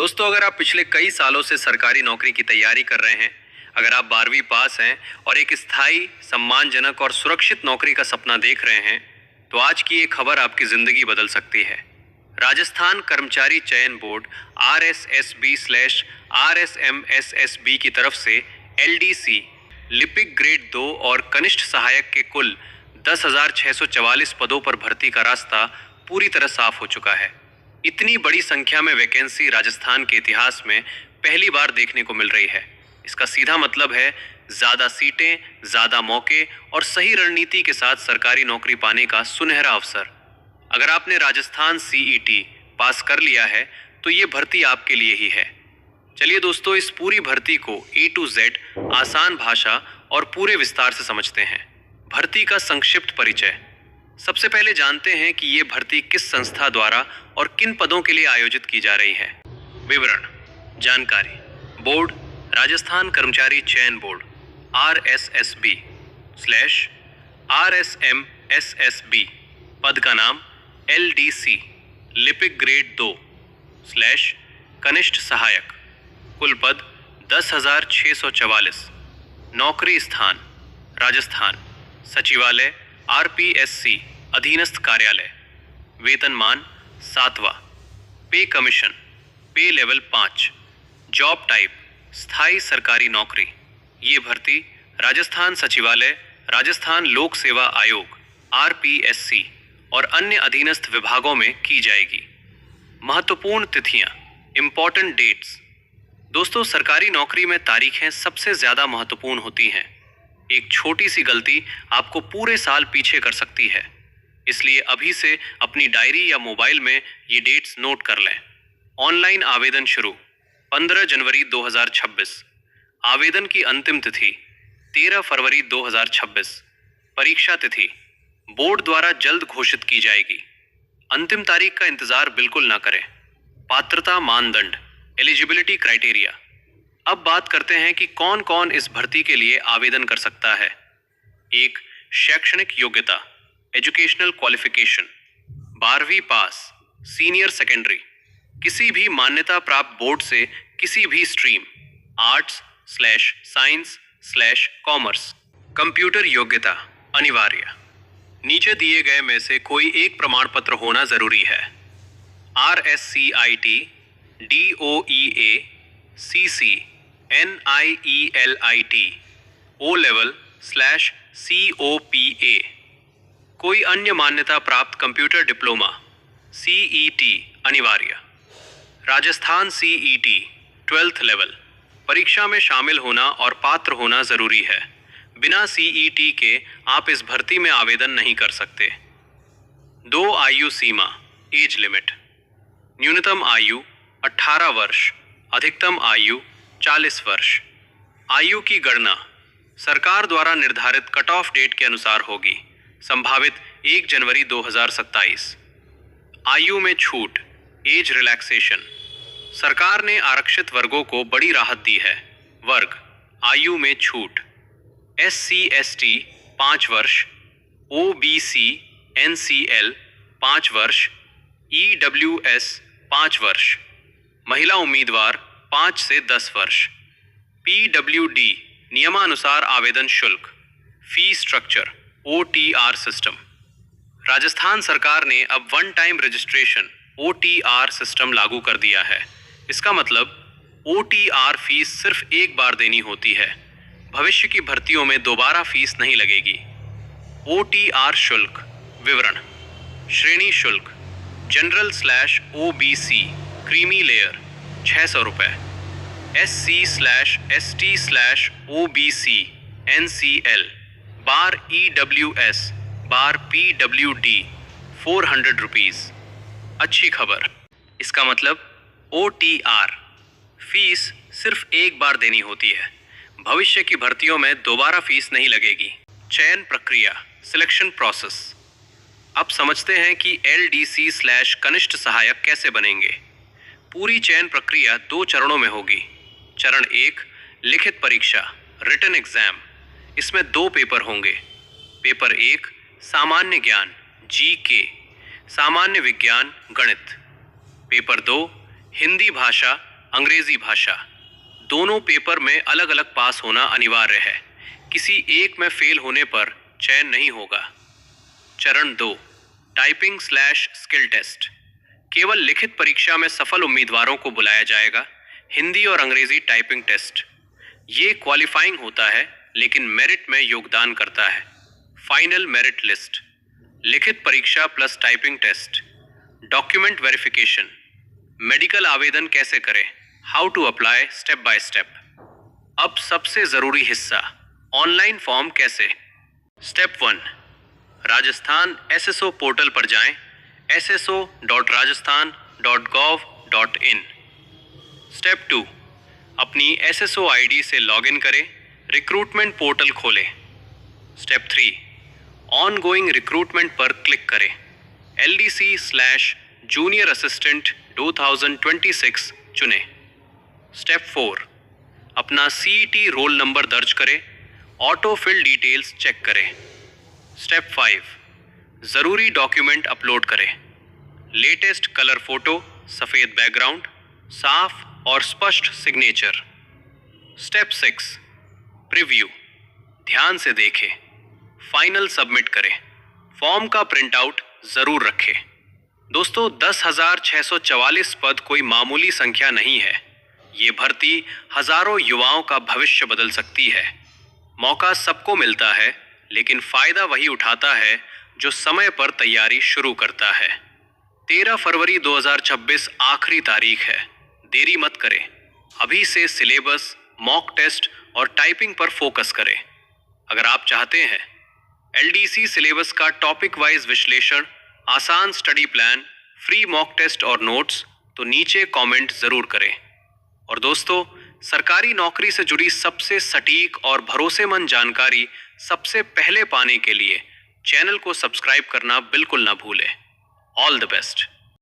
दोस्तों, अगर आप पिछले कई सालों से सरकारी नौकरी की तैयारी कर रहे हैं, अगर आप 12वीं पास हैं और एक स्थायी, सम्मानजनक और सुरक्षित नौकरी का सपना देख रहे हैं, तो आज की ये खबर आपकी जिंदगी बदल सकती है। राजस्थान कर्मचारी चयन बोर्ड RSSB/RSMSSB की तरफ से LDC लिपिक ग्रेड 2 और कनिष्ठ सहायक के कुल 10,644 पदों पर भर्ती का रास्ता पूरी तरह साफ हो चुका है। इतनी बड़ी संख्या में वैकेंसी राजस्थान के इतिहास में पहली बार देखने को मिल रही है। इसका सीधा मतलब है ज्यादा सीटें, ज्यादा मौके और सही रणनीति के साथ सरकारी नौकरी पाने का सुनहरा अवसर। अगर आपने राजस्थान CET पास कर लिया है तो ये भर्ती आपके लिए ही है। चलिए दोस्तों, इस पूरी भर्ती को A to Z आसान भाषा और पूरे विस्तार से समझते हैं। भर्ती का संक्षिप्त परिचय। सबसे पहले जानते हैं कि ये भर्ती किस संस्था द्वारा और किन पदों के लिए आयोजित की जा रही है। विवरण, जानकारी। बोर्ड राजस्थान कर्मचारी चयन बोर्ड RSSB/RSMSSB। पद का नाम LDC लिपिक ग्रेड 2/ कनिष्ठ सहायक। कुल पद 10,644। नौकरी स्थान राजस्थान। सचिवालय RPSC अधीनस्थ कार्यालय। वेतनमान 7वां। पे कमीशन पे लेवल 5। जॉब टाइप स्थायी सरकारी नौकरी। ये भर्ती राजस्थान सचिवालय, राजस्थान लोक सेवा आयोग RPSC और अन्य अधीनस्थ विभागों में की जाएगी। महत्वपूर्ण तिथियां, इंपॉर्टेंट डेट्स। दोस्तों, सरकारी नौकरी में तारीखें सबसे ज्यादा महत्वपूर्ण होती हैं। एक छोटी सी गलती आपको पूरे साल पीछे कर सकती है, इसलिए अभी से अपनी डायरी या मोबाइल में ये डेट्स नोट कर लें। ऑनलाइन आवेदन शुरू 15 जनवरी 2026। आवेदन की अंतिम तिथि 13 फरवरी 2026। परीक्षा तिथि बोर्ड द्वारा जल्द घोषित की जाएगी। अंतिम तारीख का इंतजार बिल्कुल ना करें। पात्रता मानदंड, एलिजिबिलिटी क्राइटेरिया। अब बात करते हैं कि कौन कौन इस भर्ती के लिए आवेदन कर सकता है। 1. शैक्षणिक योग्यता, एजुकेशनल क्वालिफिकेशन। 12वीं पास, सीनियर सेकेंडरी, किसी भी मान्यता प्राप्त बोर्ड से किसी भी स्ट्रीम, आर्ट्स/साइंस/कॉमर्स। कंप्यूटर योग्यता अनिवार्य। नीचे दिए गए में से कोई एक प्रमाण पत्र होना जरूरी है। RSCIT, DOEA, CC, NIELIT, O-level/COPA। कोई अन्य मान्यता प्राप्त कंप्यूटर डिप्लोमा, CET अनिवार्य। राजस्थान CET 12th लेवल, परीक्षा में शामिल होना और पात्र होना जरूरी है। बिना CET के आप इस भर्ती में आवेदन नहीं कर सकते। 2. आयु सीमा, एज लिमिट। न्यूनतम आयु 18 वर्ष, अधिकतम आयु 40 वर्ष। आयु की गणना सरकार द्वारा निर्धारित कट ऑफ डेट के अनुसार होगी। संभावित 1 जनवरी 2027। आयु में छूट, एज रिलैक्सेशन। सरकार ने आरक्षित वर्गों को बड़ी राहत दी है। वर्ग, आयु में छूट। SC/ST 5 वर्ष, OBC NCL 5 वर्ष, EWS 5 वर्ष। महिला उम्मीदवार 5 से 10 वर्ष। PWD नियमानुसार आवेदन शुल्क, fee structure, OTR system. Rajasthan सरकार ने अब one time registration OTR system लागू कर दिया है। इसका मतलब OTR फीस सिर्फ एक बार देनी होती है। भविष्य की भर्तियों में दोबारा फीस नहीं लगेगी। OTR शुल्क विवरण। श्रेणी शुल्क जनरल/OBC क्रीमी लेयर 600 रुपए। SC/ST/OBC NCL बार EWS बार PWD 400 रुपीज। अच्छी खबर, इसका मतलब OTR फीस सिर्फ एक बार देनी होती है। भविष्य की भर्तियों में दोबारा फीस नहीं लगेगी। चयन प्रक्रिया, सिलेक्शन प्रोसेस। अब समझते हैं कि LDC/ कनिष्ठ सहायक कैसे बनेंगे। पूरी चयन प्रक्रिया 2 चरणों में होगी। चरण 1, लिखित परीक्षा, रिटन एग्जाम। इसमें 2 पेपर होंगे। पेपर 1, सामान्य ज्ञान GK, सामान्य विज्ञान गणित। पेपर 2, हिंदी भाषा अंग्रेजी भाषा। दोनों पेपर में अलग अलग पास होना अनिवार्य है। किसी एक में फेल होने पर चयन नहीं होगा। चरण 2, टाइपिंग / स्किल टेस्ट। केवल लिखित परीक्षा में सफल उम्मीदवारों को बुलाया जाएगा। हिंदी और अंग्रेजी टाइपिंग टेस्ट। ये क्वालिफाइंग होता है लेकिन मेरिट में योगदान करता है। Final merit list. लिखित परीक्षा plus typing test. Document verification. Medical आवेदन कैसे करें, how to apply, step by step. अब सबसे जरूरी हिस्सा, ऑनलाइन फॉर्म कैसे। स्टेप 1, राजस्थान SSO पोर्टल पर जाएं, sso.rajasthan.gov.in। स्टेप 2, अपनी SSO ID से लॉगिन करें, रिक्रूटमेंट पोर्टल खोलें। स्टेप 3, ऑनगोइंग रिक्रूटमेंट पर क्लिक करें, LDC/जूनियर असिस्टेंट 2026 चुनें। स्टेप 4, अपना CET रोल नंबर दर्ज करें, ऑटो फिल डिटेल्स चेक करें। स्टेप 5, ज़रूरी डॉक्यूमेंट अपलोड करें, लेटेस्ट कलर फोटो, सफ़ेद बैकग्राउंड, साफ और स्पष्ट सिग्नेचर। स्टेप 6, प्रीव्यू, ध्यान से देखें, फाइनल सबमिट करें। फॉर्म का प्रिंट आउट ज़रूर रखें। दोस्तों, 10,644 पद कोई मामूली संख्या नहीं है। ये भर्ती हजारों युवाओं का भविष्य बदल सकती है। मौका सबको मिलता है, लेकिन फायदा वही उठाता है जो समय पर तैयारी शुरू करता है। 13 फरवरी 2026 आखिरी तारीख है। देरी मत करें। अभी से सिलेबस, मॉक टेस्ट और टाइपिंग पर फोकस करें। अगर आप चाहते हैं LDC सिलेबस का टॉपिक वाइज विश्लेषण, आसान study plan, free mock test और नोट्स, तो नीचे कमेंट जरूर करें। और दोस्तों, सरकारी नौकरी से जुड़ी सबसे सटीक और भरोसेमंद जानकारी सबसे पहले पाने के लिए चैनल को सब्सक्राइब करना बिल्कुल ना भूलें। All the best.